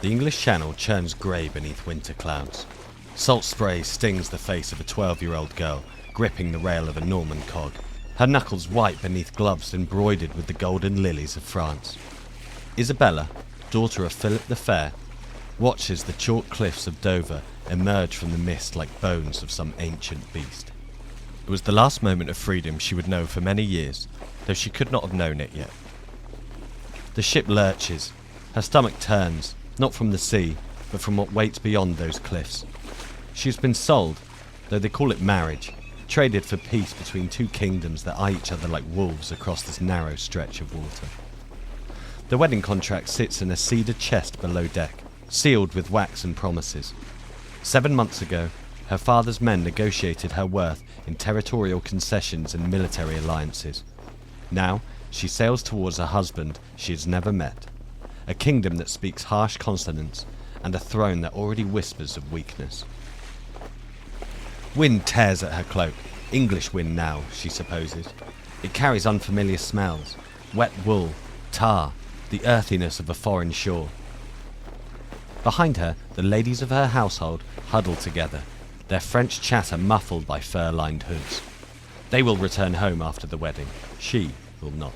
The English Channel churns grey beneath winter clouds. Salt spray stings the face of a 12-year-old girl gripping the rail of a Norman cog, her knuckles white beneath gloves embroidered with the golden lilies of France. Isabella, daughter of Philip the Fair, watches the chalk cliffs of Dover emerge from the mist like bones of some ancient beast. It was the last moment of freedom she would know for many years, though she could not have known it yet. The ship lurches, her stomach turns, not from the sea, but from what waits beyond those cliffs. She has been sold, though they call it marriage, traded for peace between two kingdoms that eye each other like wolves across this narrow stretch of water. The wedding contract sits in a cedar chest below deck, sealed with wax and promises. 7 months ago, her father's men negotiated her worth in territorial concessions and military alliances. Now, she sails towards a husband she has never met, a kingdom that speaks harsh consonants, and a throne that already whispers of weakness. Wind tears at her cloak, English wind now, she supposes. It carries unfamiliar smells, wet wool, tar, the earthiness of a foreign shore. Behind her, the ladies of her household huddle together, their French chatter muffled by fur-lined hoods. They will return home after the wedding. She will not.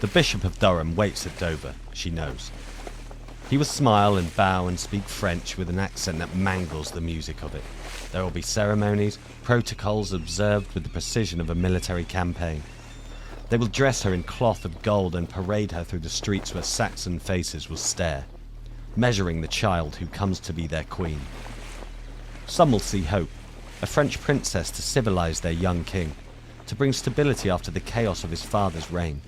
The Bishop of Durham waits at Dover, she knows. He will smile and bow and speak French with an accent that mangles the music of it. There will be ceremonies, protocols observed with the precision of a military campaign. They will dress her in cloth of gold and parade her through the streets where Saxon faces will stare, measuring the child who comes to be their queen. Some will see hope, a French princess to civilize their young king, to bring stability after the chaos of his father's reign.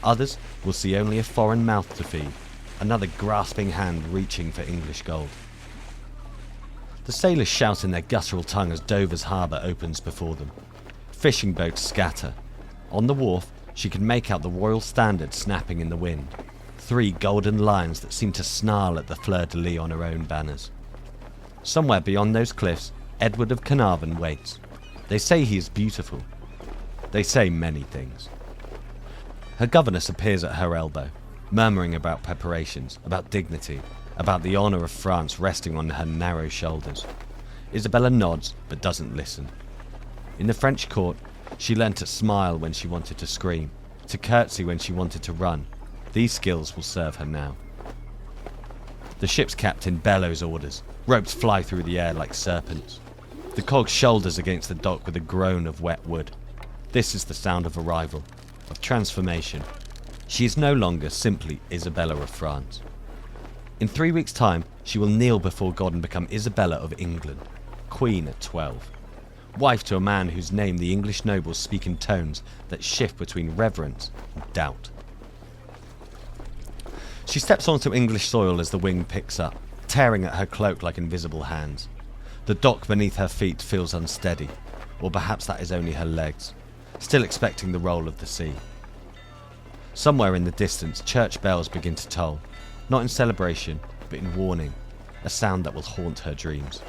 Others will see only a foreign mouth to feed, another grasping hand reaching for English gold. The sailors shout in their guttural tongue as Dover's harbour opens before them. Fishing boats scatter. On the wharf, she can make out the royal standard snapping in the wind, 3 golden lions that seem to snarl at the fleur-de-lis on her own banners. Somewhere beyond those cliffs, Edward of Carnarvon waits. They say he is beautiful. They say many things. Her governess appears at her elbow, murmuring about preparations, about dignity, about the honour of France resting on her narrow shoulders. Isabella nods, but doesn't listen. In the French court, she learnt to smile when she wanted to scream, to curtsy when she wanted to run. These skills will serve her now. The ship's captain bellows orders. Ropes fly through the air like serpents. The cog shoulders against the dock with a groan of wet wood. This is the sound of arrival, of transformation. She is no longer simply Isabella of France. In 3 weeks' time, she will kneel before God and become Isabella of England, Queen at 12. Wife to a man whose name the English nobles speak in tones that shift between reverence and doubt. She steps onto English soil as the wind picks up, tearing at her cloak like invisible hands. The dock beneath her feet feels unsteady, or perhaps that is only her legs, still expecting the roll of the sea. Somewhere in the distance, church bells begin to toll, not in celebration, but in warning, a sound that will haunt her dreams.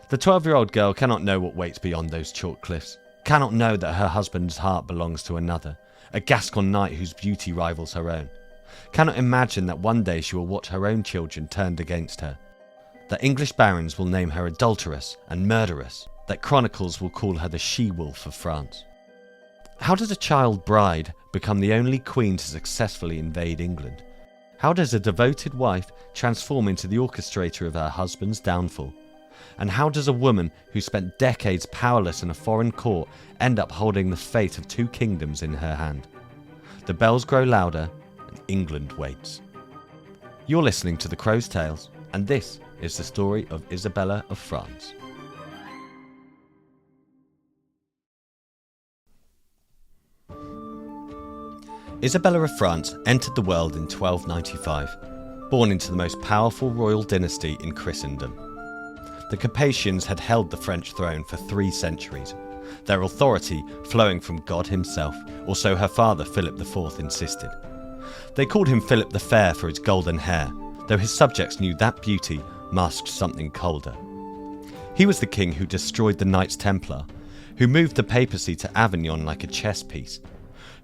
The 12-year-old girl cannot know what waits beyond those chalk cliffs, cannot know that her husband's heart belongs to another, a Gascon knight whose beauty rivals her own, cannot imagine that one day she will watch her own children turned against her, that English barons will name her adulteress and murderess, that chronicles will call her the she-wolf of France. How does a child bride become the only queen to successfully invade England? How does a devoted wife transform into the orchestrator of her husband's downfall? And how does a woman who spent decades powerless in a foreign court end up holding the fate of 2 kingdoms in her hand? The bells grow louder, and England waits. You're listening to The Crow's Tales, and this is the story of Isabella of France. Isabella of France entered the world in 1295, born into the most powerful royal dynasty in Christendom. The Capetians had held the French throne for 3 centuries, their authority flowing from God himself, or so her father Philip IV insisted. They called him Philip the Fair for his golden hair, though his subjects knew that beauty masked something colder. He was the king who destroyed the Knights Templar, who moved the papacy to Avignon like a chess piece,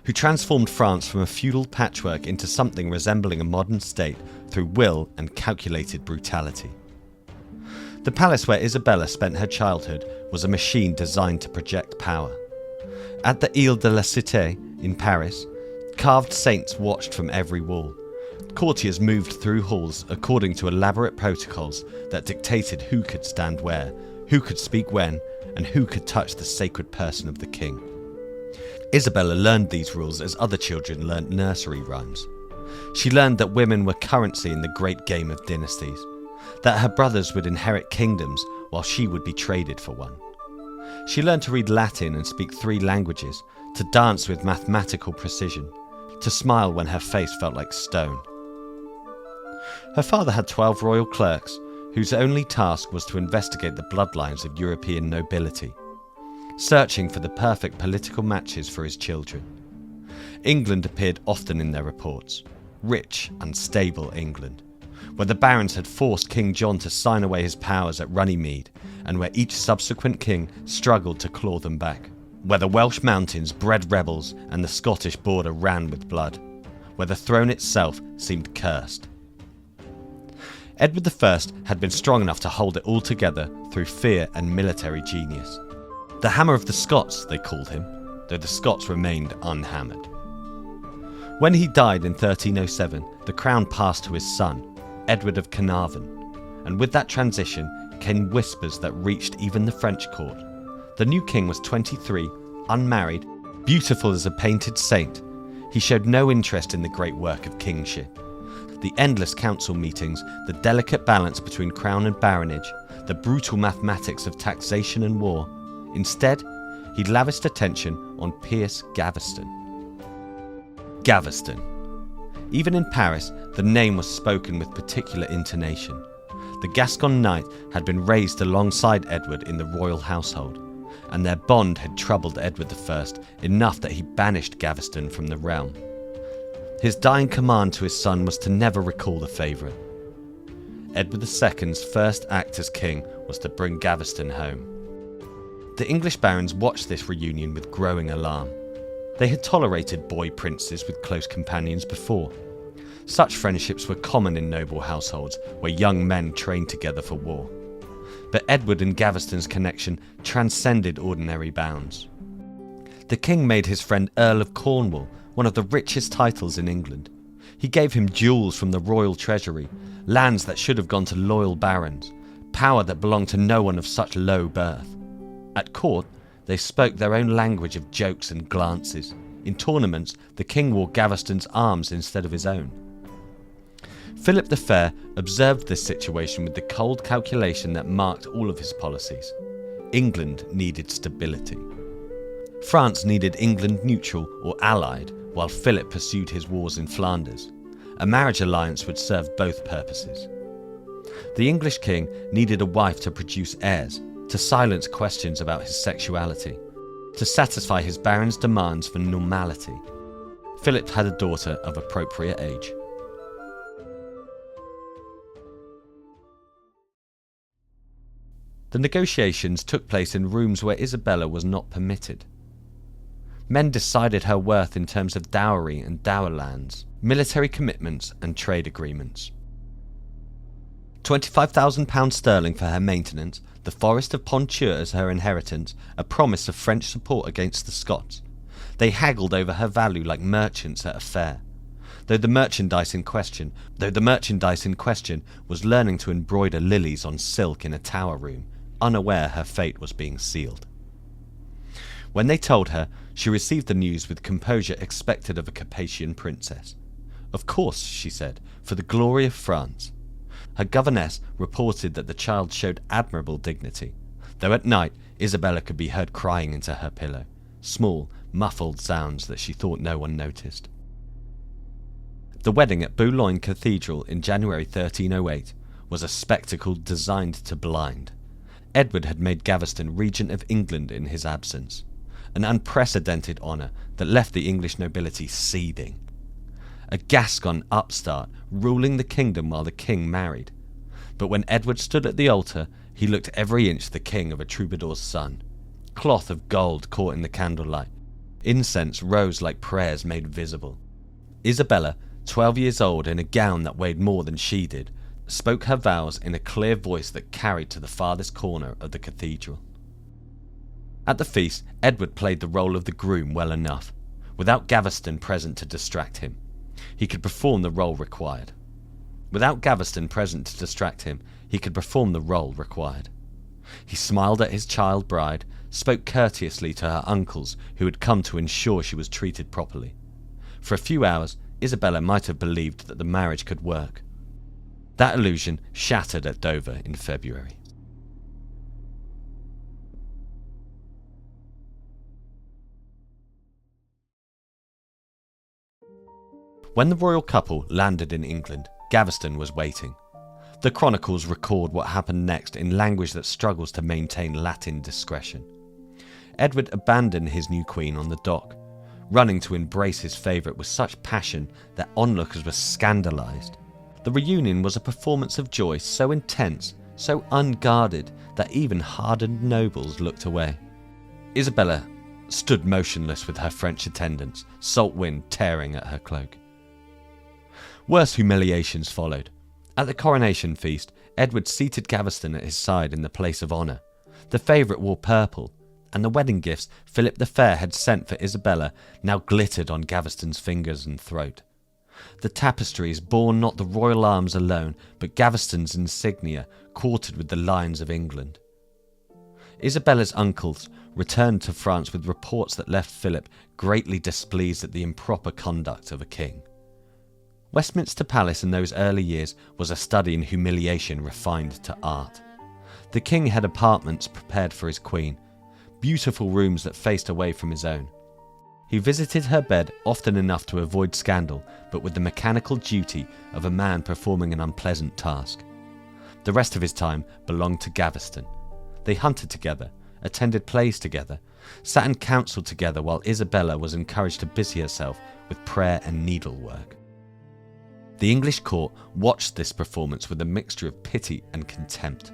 who transformed France from a feudal patchwork into something resembling a modern state through will and calculated brutality. The palace where Isabella spent her childhood was a machine designed to project power. At the Ile de la Cité in Paris, carved saints watched from every wall. Courtiers moved through halls according to elaborate protocols that dictated who could stand where, who could speak when, and who could touch the sacred person of the king. Isabella learned these rules as other children learnt nursery rhymes. She learned that women were currency in the great game of dynasties, that her brothers would inherit kingdoms while she would be traded for one. She learned to read Latin and speak 3 languages, to dance with mathematical precision, to smile when her face felt like stone. Her father had 12 royal clerks, whose only task was to investigate the bloodlines of European nobility, searching for the perfect political matches for his children. England appeared often in their reports, rich, unstable England, where the barons had forced King John to sign away his powers at Runnymede, and where each subsequent king struggled to claw them back, where the Welsh mountains bred rebels and the Scottish border ran with blood, where the throne itself seemed cursed. Edward I had been strong enough to hold it all together through fear and military genius. The Hammer of the Scots, they called him, though the Scots remained unhammered. When he died in 1307, the crown passed to his son, Edward of Carnarvon, and with that transition came whispers that reached even the French court. The new king was 23, unmarried, beautiful as a painted saint. He showed no interest in the great work of kingship. The endless council meetings, the delicate balance between crown and baronage, the brutal mathematics of taxation and war. Instead, he lavished attention on Piers Gaveston. Gaveston. Even in Paris, the name was spoken with particular intonation. The Gascon knight had been raised alongside Edward in the royal household, and their bond had troubled Edward I enough that he banished Gaveston from the realm. His dying command to his son was to never recall the favourite. Edward II's first act as king was to bring Gaveston home. The English barons watched this reunion with growing alarm. They had tolerated boy princes with close companions before. Such friendships were common in noble households where young men trained together for war. But Edward and Gaveston's connection transcended ordinary bounds. The king made his friend Earl of Cornwall one of the richest titles in England. He gave him jewels from the royal treasury, lands that should have gone to loyal barons, power that belonged to no one of such low birth. At court, they spoke their own language of jokes and glances. In tournaments, the king wore Gaveston's arms instead of his own. Philip the Fair observed this situation with the cold calculation that marked all of his policies. England needed stability. France needed England neutral or allied, while Philip pursued his wars in Flanders. A marriage alliance would serve both purposes. The English king needed a wife to produce heirs, to silence questions about his sexuality, to satisfy his barons' demands for normality. Philip had a daughter of appropriate age. The negotiations took place in rooms where Isabella was not permitted. Men decided her worth in terms of dowry and dower lands, military commitments and trade agreements. £25,000 sterling for her maintenance, the Forest of Ponture as her inheritance, a promise of French support against the Scots. They haggled over her value like merchants at a fair. Though the merchandise in question was learning to embroider lilies on silk in a tower room, unaware her fate was being sealed. When they told her, she received the news with composure expected of a Capetian princess. Of course, she said, for the glory of France. Her governess reported that the child showed admirable dignity, though at night Isabella could be heard crying into her pillow, small, muffled sounds that she thought no one noticed. The wedding at Boulogne Cathedral in January 1308 was a spectacle designed to blind. Edward had made Gaveston regent of England in his absence, an unprecedented honour that left the English nobility seething. A Gascon upstart ruling the kingdom while the king married. But when Edward stood at the altar, he looked every inch the king of a troubadour's son. Cloth of gold caught in the candlelight, Incense rose like prayers made visible. Isabella, 12 years old in a gown that weighed more than she did, spoke her vows in a clear voice that carried to the farthest corner of the cathedral. At the feast, Edward played the role of the groom well enough, without Gaveston present to distract him. He could perform the role required. He smiled at his child bride, spoke courteously to her uncles who had come to ensure she was treated properly. For a few hours, Isabella might have believed that the marriage could work. That illusion shattered at Dover in February. When the royal couple landed in England, Gaveston was waiting. The chronicles record what happened next in language that struggles to maintain Latin discretion. Edward abandoned his new queen on the dock, running to embrace his favourite with such passion that onlookers were scandalised. The reunion was a performance of joy so intense, so unguarded, that even hardened nobles looked away. Isabella stood motionless with her French attendants, salt wind tearing at her cloak. Worse humiliations followed. At the coronation feast, Edward seated Gaveston at his side in the place of honour. The favourite wore purple, and the wedding gifts Philip the Fair had sent for Isabella now glittered on Gaveston's fingers and throat. The tapestries bore not the royal arms alone, but Gaveston's insignia quartered with the lions of England. Isabella's uncles returned to France with reports that left Philip greatly displeased at the improper conduct of a king. Westminster Palace in those early years was a study in humiliation refined to art. The king had apartments prepared for his queen, beautiful rooms that faced away from his own. He visited her bed often enough to avoid scandal, but with the mechanical duty of a man performing an unpleasant task. The rest of his time belonged to Gaveston. They hunted together, attended plays together, sat in council together while Isabella was encouraged to busy herself with prayer and needlework. The English court watched this performance with a mixture of pity and contempt.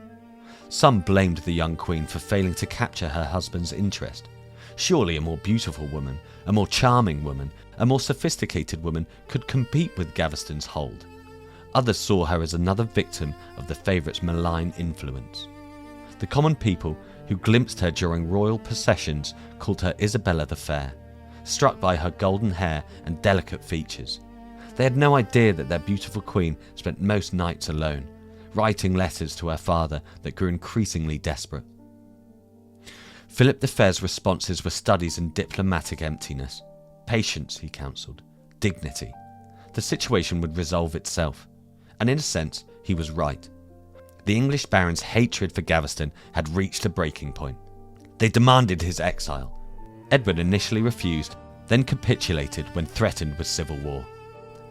Some blamed the young queen for failing to capture her husband's interest. Surely a more beautiful woman, a more charming woman, a more sophisticated woman could compete with Gaveston's hold. Others saw her as another victim of the favourite's malign influence. The common people who glimpsed her during royal processions called her Isabella the Fair, struck by her golden hair and delicate features. They had no idea that their beautiful queen spent most nights alone, writing letters to her father that grew increasingly desperate. Philip the Fair's responses were studies in diplomatic emptiness. Patience, he counselled. Dignity. The situation would resolve itself. And in a sense, he was right. The English barons' hatred for Gaveston had reached a breaking point. They demanded his exile. Edward initially refused, then capitulated when threatened with civil war.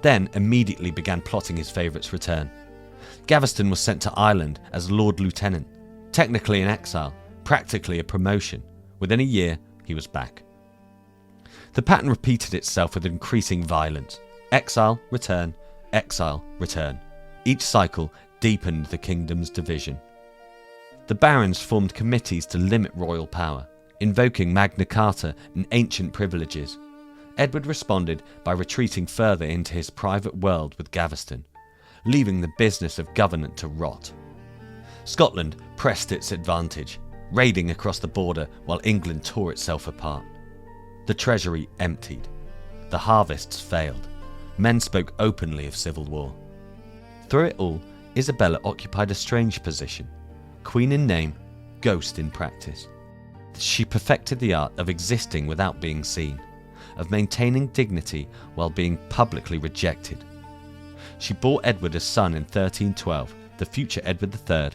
Then immediately began plotting his favourite's return. Gaveston was sent to Ireland as Lord Lieutenant, technically an exile, practically a promotion. Within a year, he was back. The pattern repeated itself with increasing violence. Exile, return, exile, return. Each cycle deepened the kingdom's division. The barons formed committees to limit royal power, invoking Magna Carta and ancient privileges. Edward responded by retreating further into his private world with Gaveston, leaving the business of government to rot. Scotland pressed its advantage, raiding across the border while England tore itself apart. The treasury emptied. The harvests failed. Men spoke openly of civil war. Through it all, Isabella occupied a strange position. Queen in name, ghost in practice. She perfected the art of existing without being seen, of maintaining dignity while being publicly rejected. She bore Edward a son in 1312, the future Edward III,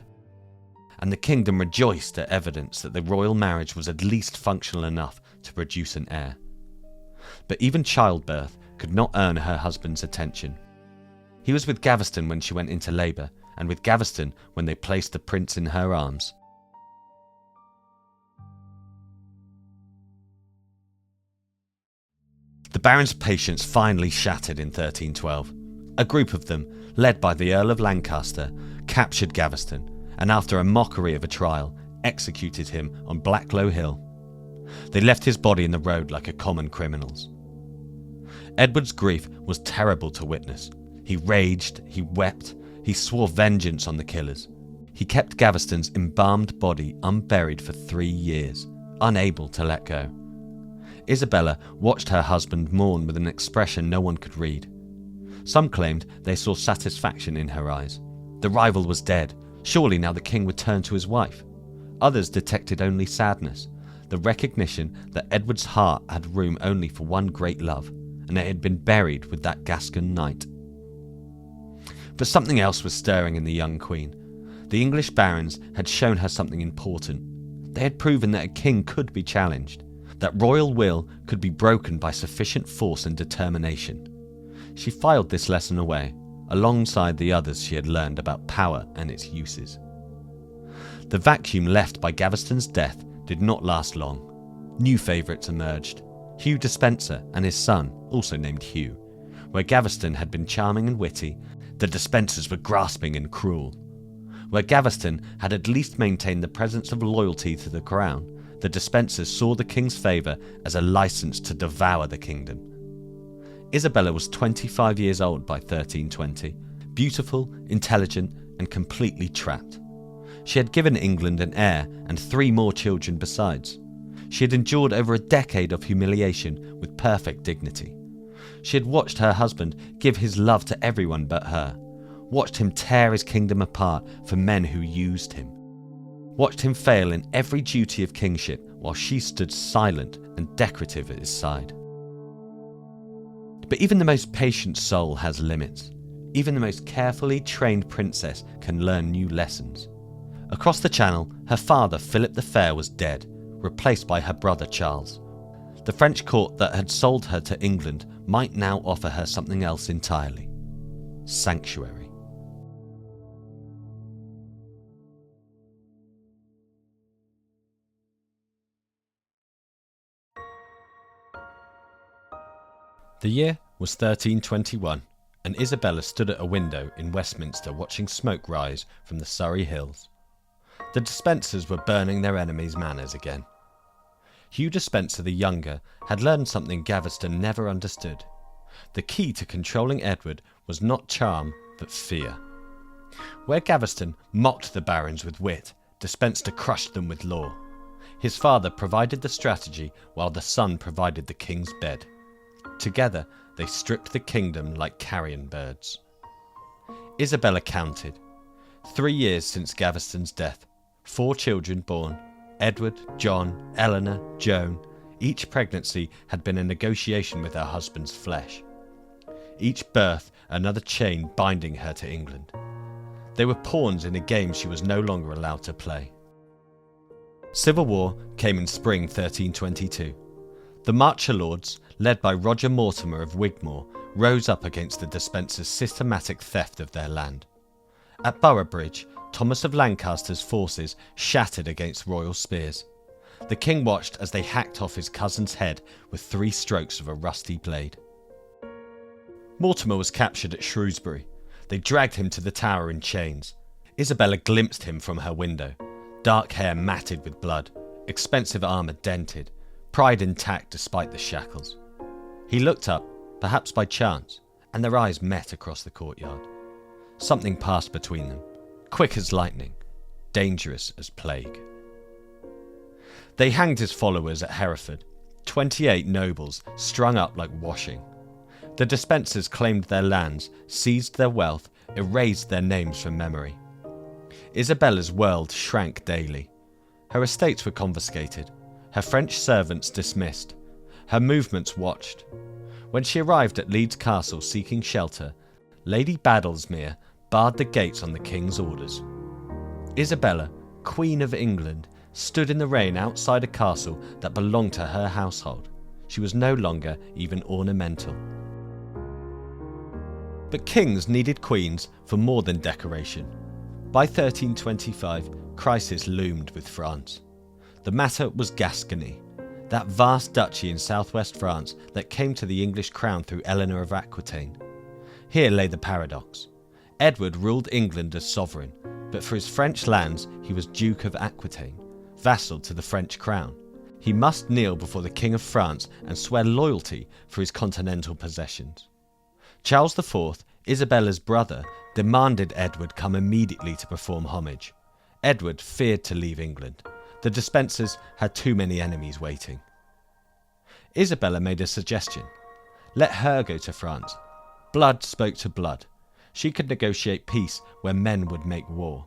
and the kingdom rejoiced at evidence that the royal marriage was at least functional enough to produce an heir. But even childbirth could not earn her husband's attention. He was with Gaveston when she went into labour, and with Gaveston when they placed the prince in her arms. The barons' patience finally shattered in 1312. A group of them, led by the Earl of Lancaster, captured Gaveston, and after a mockery of a trial, executed him on Blacklow Hill. They left his body in the road like a common criminal's. Edward's grief was terrible to witness. He raged, he wept, he swore vengeance on the killers. He kept Gaveston's embalmed body unburied for 3 years, unable to let go. Isabella watched her husband mourn with an expression no one could read. Some claimed they saw satisfaction in her eyes. The rival was dead. Surely now the king would turn to his wife. Others detected only sadness, the recognition that Edward's heart had room only for one great love, and it had been buried with that Gascon knight. But something else was stirring in the young queen. The English barons had shown her something important. They had proven that a king could be challenged, that royal will could be broken by sufficient force and determination. She filed this lesson away, alongside the others she had learned about power and its uses. The vacuum left by Gaveston's death did not last long. New favourites emerged. Hugh Despenser and his son, also named Hugh. Where Gaveston had been charming and witty, the Despensers were grasping and cruel. Where Gaveston had at least maintained the presence of loyalty to the crown, the Despensers saw the king's favour as a licence to devour the kingdom. Isabella was 25 years old by 1320, beautiful, intelligent, and completely trapped. She had given England an heir and 3 more children besides. She had endured over a decade of humiliation with perfect dignity. She had watched her husband give his love to everyone but her, watched him tear his kingdom apart for men who used him, watched him fail in every duty of kingship while she stood silent and decorative at his side. But even the most patient soul has limits. Even the most carefully trained princess can learn new lessons. Across the channel, her father, Philip the Fair, was dead, replaced by her brother Charles. The French court that had sold her to England might now offer her something else entirely: sanctuary. The year was 1321, and Isabella stood at a window in Westminster watching smoke rise from the Surrey hills. The Despensers were burning their enemies' manors again. Hugh Despenser the Younger had learned something Gaveston never understood. The key to controlling Edward was not charm, but fear. Where Gaveston mocked the barons with wit, Despenser crushed them with law. His father provided the strategy, while the son provided the king's bed. Together, they stripped the kingdom like carrion birds. Isabella counted. 3 years since Gaveston's death. 4 children born: Edward, John, Eleanor, Joan. Each pregnancy had been a negotiation with her husband's flesh. Each birth another chain binding her to England. They were pawns in a game she was no longer allowed to play. Civil war came in spring 1322. The Marcher Lords, led by Roger Mortimer of Wigmore, rose up against the Despensers' systematic theft of their land. At Boroughbridge, Thomas of Lancaster's forces shattered against royal spears. The king watched as they hacked off his cousin's head with 3 strokes of a rusty blade. Mortimer was captured at Shrewsbury. They dragged him to the tower in chains. Isabella glimpsed him from her window. Dark hair matted with blood, expensive armour dented, pride intact despite the shackles. He looked up, perhaps by chance, and their eyes met across the courtyard. Something passed between them, quick as lightning, dangerous as plague. They hanged his followers at Hereford, 28 nobles strung up like washing. The Despensers claimed their lands, seized their wealth, erased their names from memory. Isabella's world shrank daily. Her estates were confiscated, her French servants dismissed, her movements watched. When she arrived at Leeds Castle seeking shelter, Lady Badlesmere barred the gates on the king's orders. Isabella, Queen of England, stood in the rain outside a castle that belonged to her household. She was no longer even ornamental. But kings needed queens for more than decoration. By 1325, crisis loomed with France. The matter was Gascony, that vast duchy in southwest France that came to the English crown through Eleanor of Aquitaine. Here lay the paradox. Edward ruled England as sovereign, but for his French lands he was Duke of Aquitaine, vassal to the French crown. he must kneel before the King of France and swear loyalty for his continental possessions. Charles IV, Isabella's brother, demanded Edward come immediately to perform homage. Edward feared to leave England. The Despensers had too many enemies waiting. Isabella made a suggestion. Let her go to France. Blood spoke to blood. She could negotiate peace where men would make war.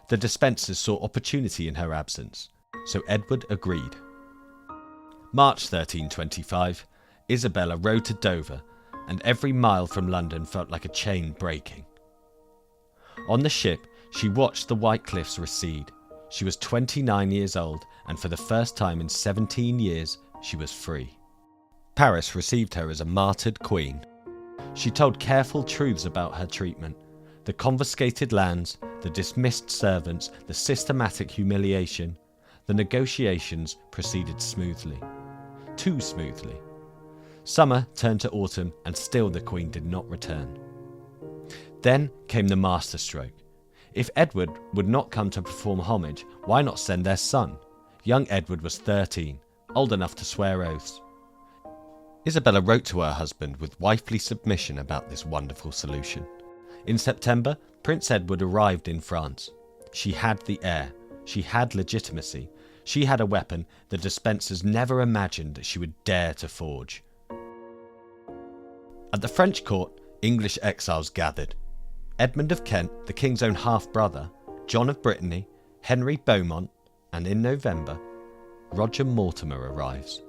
The Despensers saw opportunity in her absence, so Edward agreed. March 1325, Isabella rode to Dover, and every mile from London felt like a chain breaking. On the ship, she watched the white cliffs recede. She was 29 years old, and for the first time in 17 years, she was free. Paris received her as a martyred queen. She told careful truths about her treatment. The confiscated lands, the dismissed servants, the systematic humiliation. The negotiations proceeded smoothly. Too smoothly. Summer turned to autumn, and still the Queen did not return. Then came the masterstroke. If Edward would not come to perform homage, why not send their son? Young Edward was 13, old enough to swear oaths. Isabella wrote to her husband with wifely submission about this wonderful solution. In September, Prince Edward arrived in France. She had the heir. She had legitimacy. She had a weapon the Despensers never imagined that she would dare to forge. At the French court, English exiles gathered. Edmund of Kent, the king's own half-brother, John of Brittany, Henry Beaumont, and in November, Roger Mortimer arrives.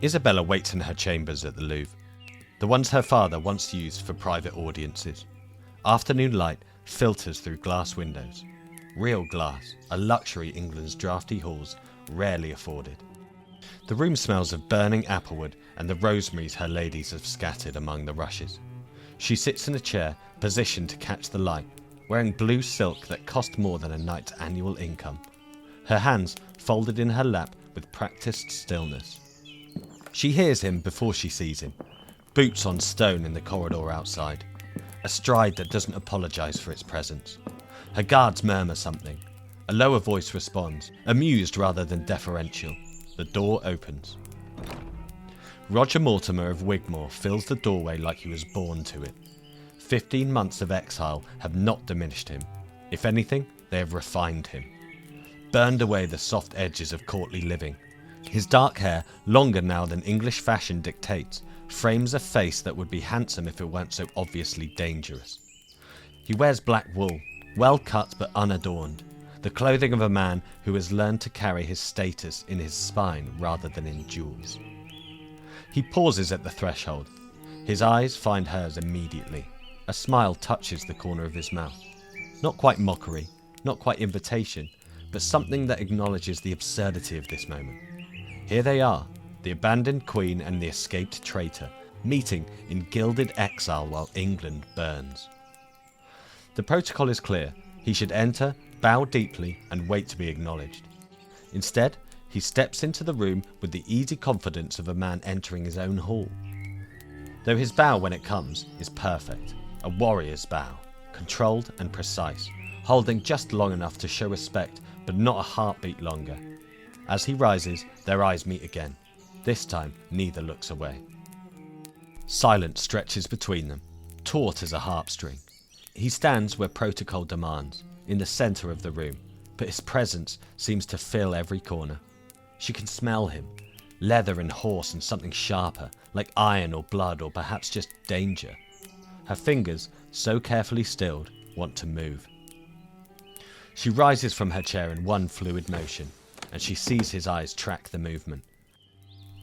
Isabella waits in her chambers at the Louvre, the ones her father once used for private audiences. Afternoon light filters through glass windows. Real glass, a luxury England's draughty halls rarely afforded. The room smells of burning applewood and the rosemaries her ladies have scattered among the rushes. She sits in a chair, positioned to catch the light, wearing blue silk that cost more than a knight's annual income. Her hands folded in her lap with practiced stillness. She hears him before she sees him. Boots on stone in the corridor outside. A stride that doesn't apologise for its presence. Her guards murmur something. A lower voice responds, amused rather than deferential. The door opens. Roger Mortimer of Wigmore fills the doorway like he was born to it. 15 months of exile have not diminished him. If anything, they have refined him. Burned away the soft edges of courtly living. His dark hair, longer now than English fashion dictates, frames a face that would be handsome if it weren't so obviously dangerous. He wears black wool, well cut but unadorned, the clothing of a man who has learned to carry his status in his spine rather than in jewels. He pauses at the threshold. His eyes find hers immediately. A smile touches the corner of his mouth. Not quite mockery, not quite invitation, but something that acknowledges the absurdity of this moment. Here they are, the abandoned queen and the escaped traitor, meeting in gilded exile while England burns. The protocol is clear. He should enter, bow deeply, and wait to be acknowledged. Instead, he steps into the room with the easy confidence of a man entering his own hall. Though his bow, when it comes, is perfect. A warrior's bow, controlled and precise, holding just long enough to show respect, but not a heartbeat longer. As he rises, their eyes meet again. This time, neither looks away. Silence stretches between them, taut as a harp string. He stands where protocol demands, in the centre of the room, but his presence seems to fill every corner. She can smell him, leather and horse and something sharper, like iron or blood or perhaps just danger. Her fingers, so carefully stilled, want to move. She rises from her chair in one fluid motion, and she sees his eyes track the movement.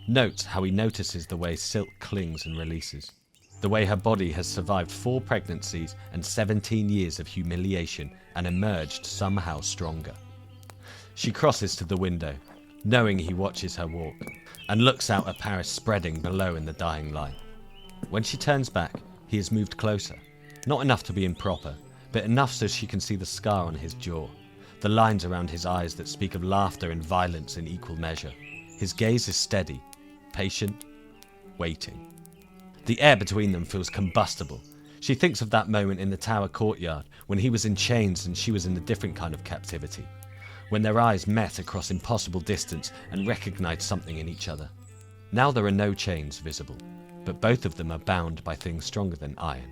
Notes how he notices the way silk clings and releases, the way her body has survived 4 pregnancies and 17 years of humiliation and emerged somehow stronger. She crosses to the window, knowing he watches her walk, and looks out at Paris spreading below in the dying light. When she turns back, he has moved closer, not enough to be improper, but enough so she can see the scar on his jaw, the lines around his eyes that speak of laughter and violence in equal measure. His gaze is steady, patient, waiting. The air between them feels combustible. She thinks of that moment in the tower courtyard when he was in chains and she was in a different kind of captivity, when their eyes met across impossible distance and recognized something in each other. Now there are no chains visible, but both of them are bound by things stronger than iron.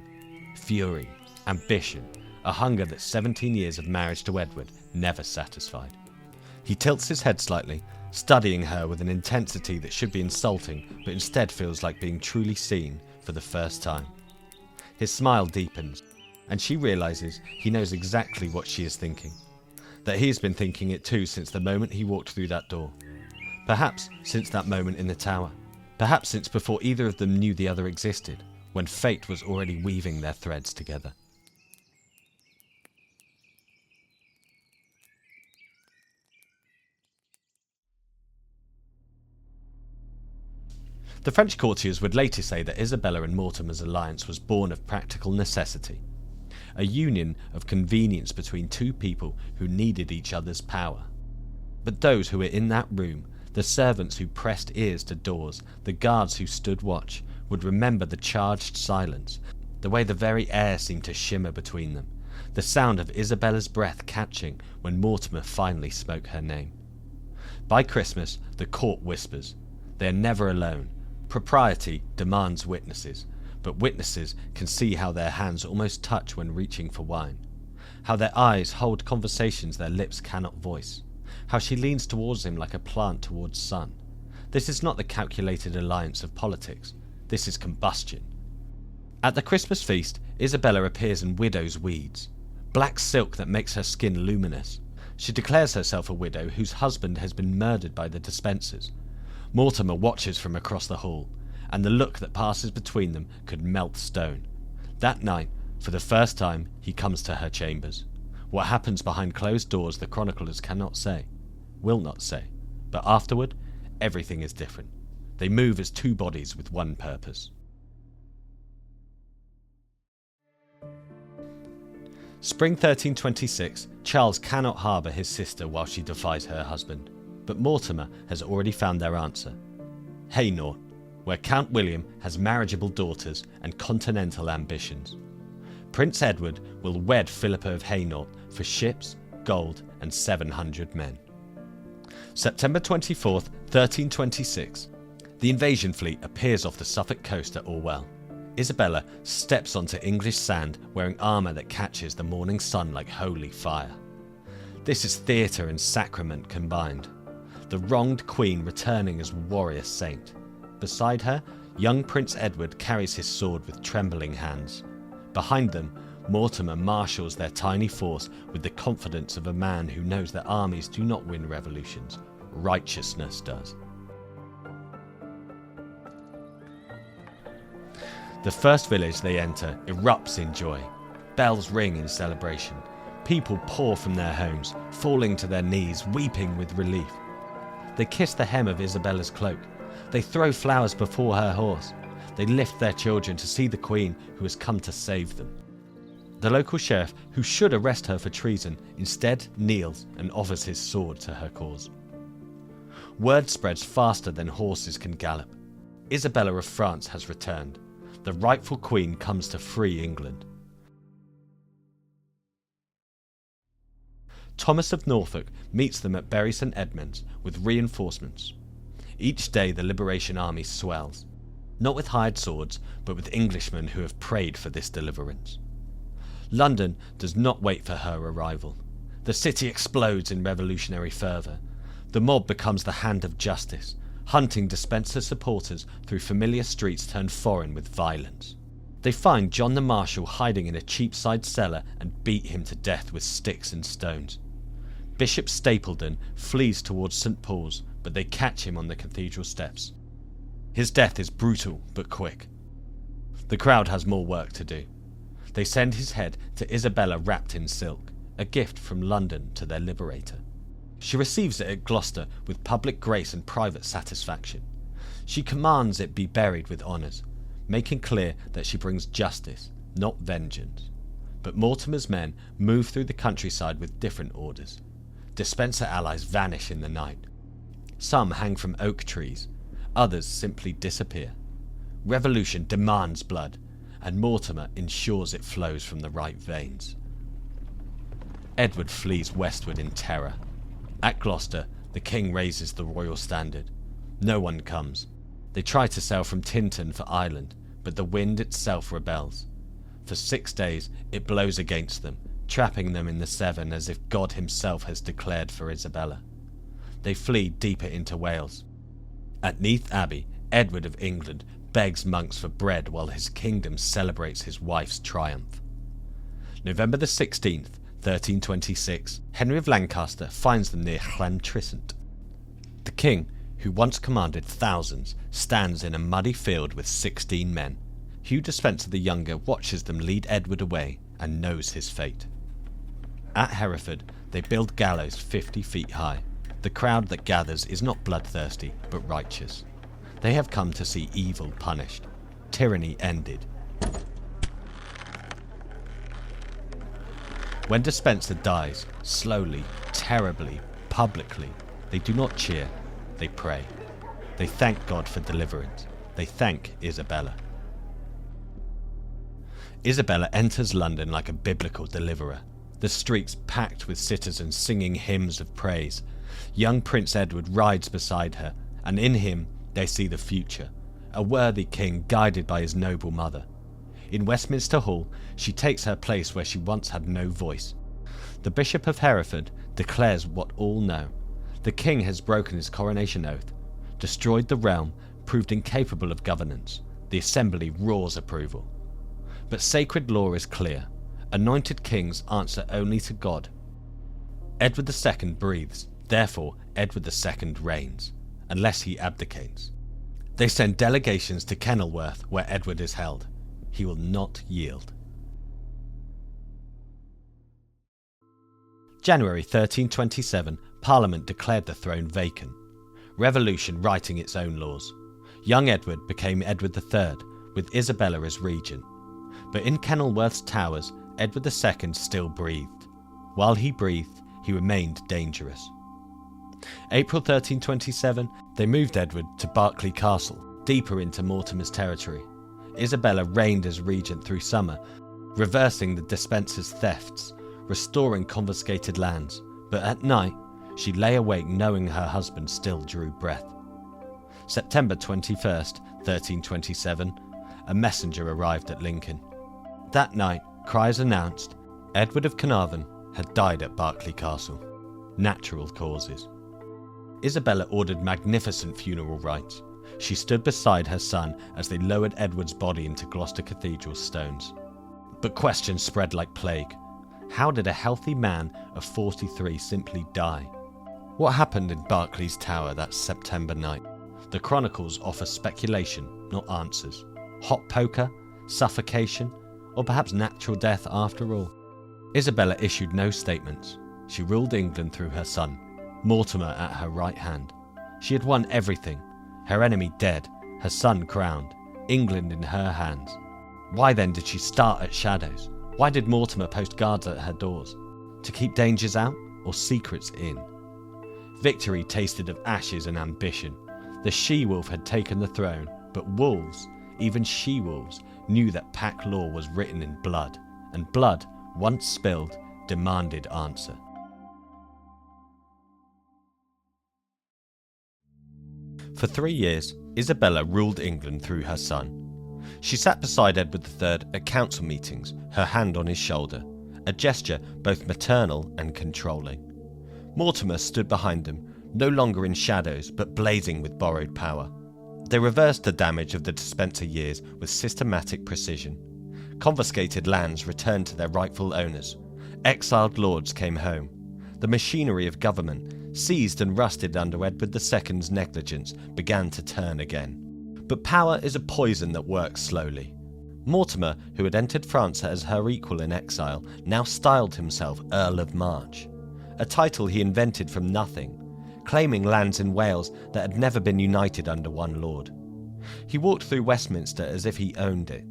Fury, ambition, a hunger that 17 years of marriage to Edward never satisfied. He tilts his head slightly, studying her with an intensity that should be insulting, but instead feels like being truly seen for the first time. His smile deepens, and she realizes he knows exactly what she is thinking. That he has been thinking it too since the moment he walked through that door. Perhaps since that moment in the tower. Perhaps since before either of them knew the other existed, when fate was already weaving their threads together. The French courtiers would later say that Isabella and Mortimer's alliance was born of practical necessity, a union of convenience between two people who needed each other's power. But those who were in that room, the servants who pressed ears to doors, the guards who stood watch, would remember the charged silence, the way the very air seemed to shimmer between them, the sound of Isabella's breath catching when Mortimer finally spoke her name. By Christmas, the court whispers. They are never alone. Propriety demands witnesses, but witnesses can see how their hands almost touch when reaching for wine, how their eyes hold conversations their lips cannot voice, how she leans towards him like a plant towards sun. This is not the calculated alliance of politics. This is combustion. At the Christmas feast, Isabella appears in widow's weeds, black silk that makes her skin luminous. She declares herself a widow whose husband has been murdered by the dispensers. Mortimer watches from across the hall, and the look that passes between them could melt stone. That night, for the first time, he comes to her chambers. What happens behind closed doors the chroniclers cannot say, will not say, but afterward, everything is different. They move as two bodies with one purpose. Spring 1326, Charles cannot harbour his sister while she defies her husband, but Mortimer has already found their answer. Hainault, where Count William has marriageable daughters and continental ambitions. Prince Edward will wed Philippa of Hainault for ships, gold, and 700 men. September 24th, 1326. The invasion fleet appears off the Suffolk coast at Orwell. Isabella steps onto English sand wearing armour that catches the morning sun like holy fire. This is theatre and sacrament combined. The wronged queen returning as warrior saint. Beside her, young Prince Edward carries his sword with trembling hands. Behind them, Mortimer marshals their tiny force with the confidence of a man who knows that armies do not win revolutions. Righteousness does. The first village they enter erupts in joy. Bells ring in celebration. People pour from their homes, falling to their knees, weeping with relief. They kiss the hem of Isabella's cloak. They throw flowers before her horse. They lift their children to see the queen who has come to save them. The local sheriff, who should arrest her for treason, instead kneels and offers his sword to her cause. Word spreads faster than horses can gallop. Isabella of France has returned. The rightful queen comes to free England. Thomas of Norfolk meets them at Bury St Edmunds with reinforcements. Each day the Liberation Army swells, not with hired swords, but with Englishmen who have prayed for this deliverance. London does not wait for her arrival. The city explodes in revolutionary fervour. The mob becomes the hand of justice, hunting dispenser supporters through familiar streets turned foreign with violence. They find John the Marshal hiding in a Cheapside cellar and beat him to death with sticks and stones. Bishop Stapledon flees towards St Paul's, but they catch him on the cathedral steps. His death is brutal but quick. The crowd has more work to do. They send his head to Isabella wrapped in silk, a gift from London to their liberator. She receives it at Gloucester with public grace and private satisfaction. She commands it be buried with honours, making clear that she brings justice, not vengeance. But Mortimer's men move through the countryside with different orders. Dispenser allies vanish in the night. Some hang from oak trees, others simply disappear. Revolution demands blood, and Mortimer ensures it flows from the right veins. Edward flees westward in terror. At Gloucester, the king raises the royal standard. No one comes. They try to sail from Tintern for Ireland, but the wind itself rebels. For 6 days it blows against them, trapping them in the Severn as if God himself has declared for Isabella. They flee deeper into Wales. At Neath Abbey, Edward of England begs monks for bread while his kingdom celebrates his wife's triumph. November the 16th, 1326, Henry of Lancaster finds them near Llantrisant. The king, who once commanded thousands, stands in a muddy field with 16 men. Hugh Despencer the Younger watches them lead Edward away and knows his fate. At Hereford, they build gallows 50 feet high. The crowd that gathers is not bloodthirsty, but righteous. They have come to see evil punished, tyranny ended. When Despencer dies, slowly, terribly, publicly, they do not cheer, they pray. They thank God for deliverance. They thank Isabella. Isabella enters London like a biblical deliverer, the streets packed with citizens singing hymns of praise. Young Prince Edward rides beside her, and in him they see the future, a worthy king guided by his noble mother. In Westminster Hall, she takes her place where she once had no voice. The Bishop of Hereford declares what all know. The king has broken his coronation oath, destroyed the realm, proved incapable of governance. The assembly roars approval. But sacred law is clear. Anointed kings answer only to God. Edward II breathes, therefore Edward II reigns, unless he abdicates. They send delegations to Kenilworth, where Edward is held. He will not yield. January 1327, Parliament declared the throne vacant. Revolution writing its own laws. Young Edward became Edward III, with Isabella as regent. But in Kenilworth's towers, Edward II still breathed. While he breathed, he remained dangerous. April 1327, they moved Edward to Berkeley Castle, deeper into Mortimer's territory. Isabella reigned as regent through summer, reversing the Despencer's thefts, restoring confiscated lands, but at night she lay awake knowing her husband still drew breath. September 21st, 1327, a messenger arrived at Lincoln. That night, cries announced Edward of Carnarvon had died at Berkeley Castle. Natural causes. Isabella ordered magnificent funeral rites. She stood beside her son as they lowered Edward's body into Gloucester Cathedral's stones. But questions spread like plague. How did a healthy man of 43 simply die? What happened in Berkeley's tower that September night? The chronicles offer speculation, not answers. Hot poker? Suffocation? Or perhaps natural death after all? Isabella issued no statements. She ruled England through her son, Mortimer at her right hand. She had won everything. Her enemy dead, her son crowned, England in her hands. Why then did she start at shadows? Why did Mortimer post guards at her doors? To keep dangers out or secrets in? Victory tasted of ashes and ambition. The she-wolf had taken the throne, but wolves, even she-wolves, knew that pack law was written in blood, and blood, once spilled, demanded answer. For 3 years, Isabella ruled England through her son. She sat beside Edward III at council meetings, her hand on his shoulder, a gesture both maternal and controlling. Mortimer stood behind them, no longer in shadows but blazing with borrowed power. They reversed the damage of the Despencer years with systematic precision. Confiscated lands returned to their rightful owners. Exiled lords came home. The machinery of government, seized and rusted under Edward II's negligence, began to turn again. But power is a poison that works slowly. Mortimer, who had entered France as her equal in exile, now styled himself Earl of March, a title he invented from nothing, claiming lands in Wales that had never been united under one lord. He walked through Westminster as if he owned it.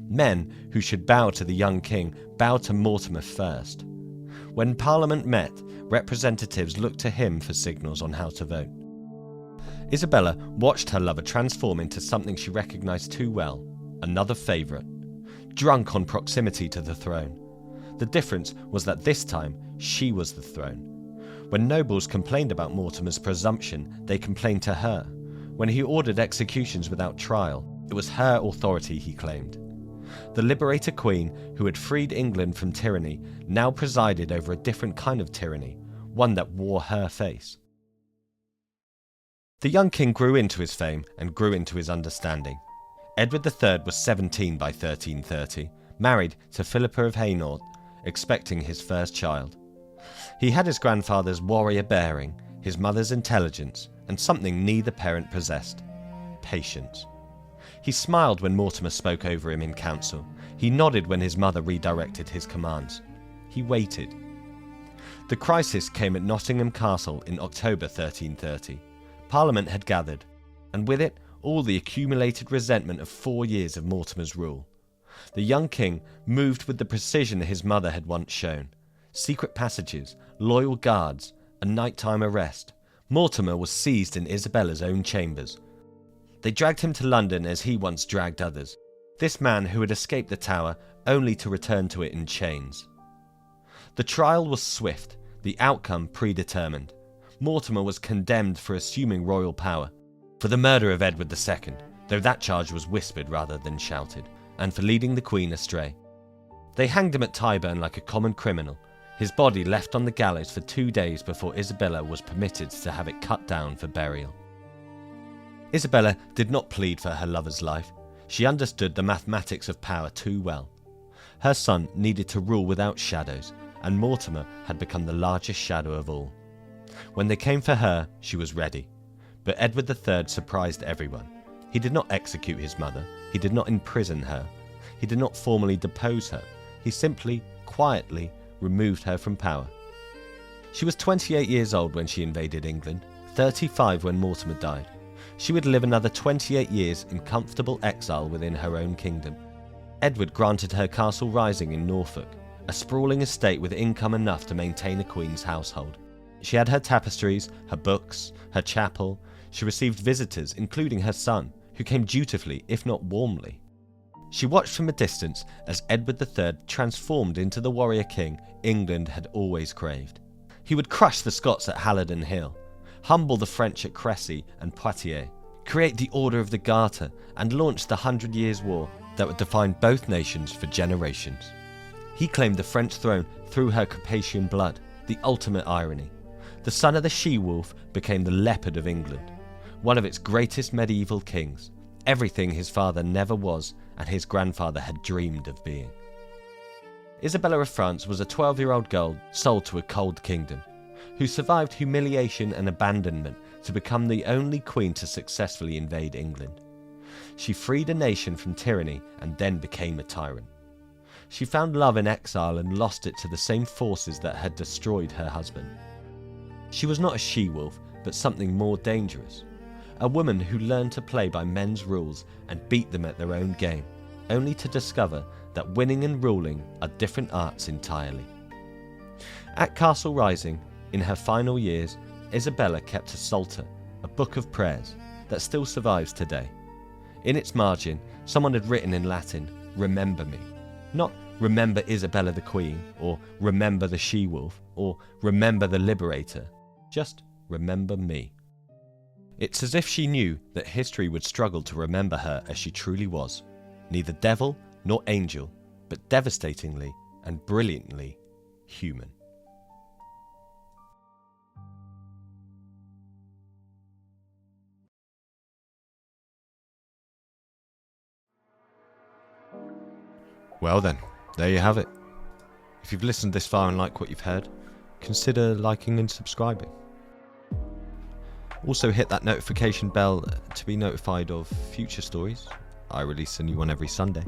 Men who should bow to the young king bowed to Mortimer first. When Parliament met, representatives looked to him for signals on how to vote. Isabella watched her lover transform into something she recognised too well, another favourite, drunk on proximity to the throne. The difference was that this time, she was the throne. When nobles complained about Mortimer's presumption, they complained to her. When he ordered executions without trial, it was her authority he claimed. The liberator queen, who had freed England from tyranny, now presided over a different kind of tyranny, one that wore her face. The young king grew into his fame and grew into his understanding. Edward III was 17 by 1330, married to Philippa of Hainault, expecting his first child. He had his grandfather's warrior bearing, his mother's intelligence, and something neither parent possessed: patience. He smiled when Mortimer spoke over him in council. He nodded when his mother redirected his commands. He waited. The crisis came at Nottingham Castle in October 1330. Parliament had gathered, and with it all the accumulated resentment of 4 years of Mortimer's rule. The young king moved with the precision his mother had once shown. Secret passages, loyal guards, a nighttime arrest. Mortimer was seized in Isabella's own chambers. They dragged him to London as he once dragged others. This man who had escaped the tower only to return to it in chains. The trial was swift, the outcome predetermined. Mortimer was condemned for assuming royal power, for the murder of Edward II, though that charge was whispered rather than shouted, and for leading the Queen astray. They hanged him at Tyburn like a common criminal, his body left on the gallows for 2 days before Isabella was permitted to have it cut down for burial. Isabella did not plead for her lover's life. She understood the mathematics of power too well. Her son needed to rule without shadows, and Mortimer had become the largest shadow of all. When they came for her, she was ready. But Edward III surprised everyone. He did not execute his mother. He did not imprison her. He did not formally depose her. He simply, quietly, removed her from power. She was 28 years old when she invaded England, 35 when Mortimer died. She would live another 28 years in comfortable exile within her own kingdom. Edward granted her Castle Rising in Norfolk, a sprawling estate with income enough to maintain a queen's household. She had her tapestries, her books, her chapel. She received visitors, including her son, who came dutifully, if not warmly. She watched from a distance as Edward III transformed into the warrior king England had always craved. He would crush the Scots at Halidon Hill, humble the French at Crécy and Poitiers, create the Order of the Garter, and launch the 100 Years' War that would define both nations for generations. He claimed the French throne through her Carpathian blood, the ultimate irony. The son of the she-wolf became the leopard of England, one of its greatest medieval kings, everything his father never was and his grandfather had dreamed of being. Isabella of France was a 12-year-old girl sold to a cold kingdom, who survived humiliation and abandonment to become the only queen to successfully invade England. She freed a nation from tyranny and then became a tyrant. She found love in exile and lost it to the same forces that had destroyed her husband. She was not a she-wolf, but something more dangerous. A woman who learned to play by men's rules and beat them at their own game, only to discover that winning and ruling are different arts entirely. At Castle Rising, in her final years, Isabella kept a psalter, a book of prayers, that still survives today. In its margin, someone had written in Latin, "Remember me." Not "Remember Isabella the Queen," or "Remember the she-wolf," or "Remember the liberator." Just "Remember me." It's as if she knew that history would struggle to remember her as she truly was. Neither devil nor angel, but devastatingly and brilliantly human. Well then, there you have it. If you've listened this far and like what you've heard, consider liking and subscribing. Also hit that notification bell to be notified of future stories. I release a new one every Sunday.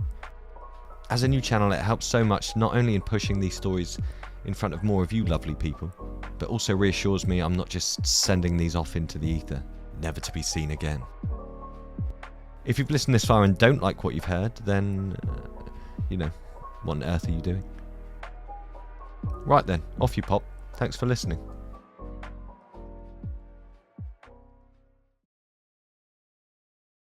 As a new channel, it helps so much, not only in pushing these stories in front of more of you lovely people, but also reassures me I'm not just sending these off into the ether, never to be seen again. If you've listened this far and don't like what you've heard, then, what on earth are you doing? Right then, off you pop. Thanks for listening.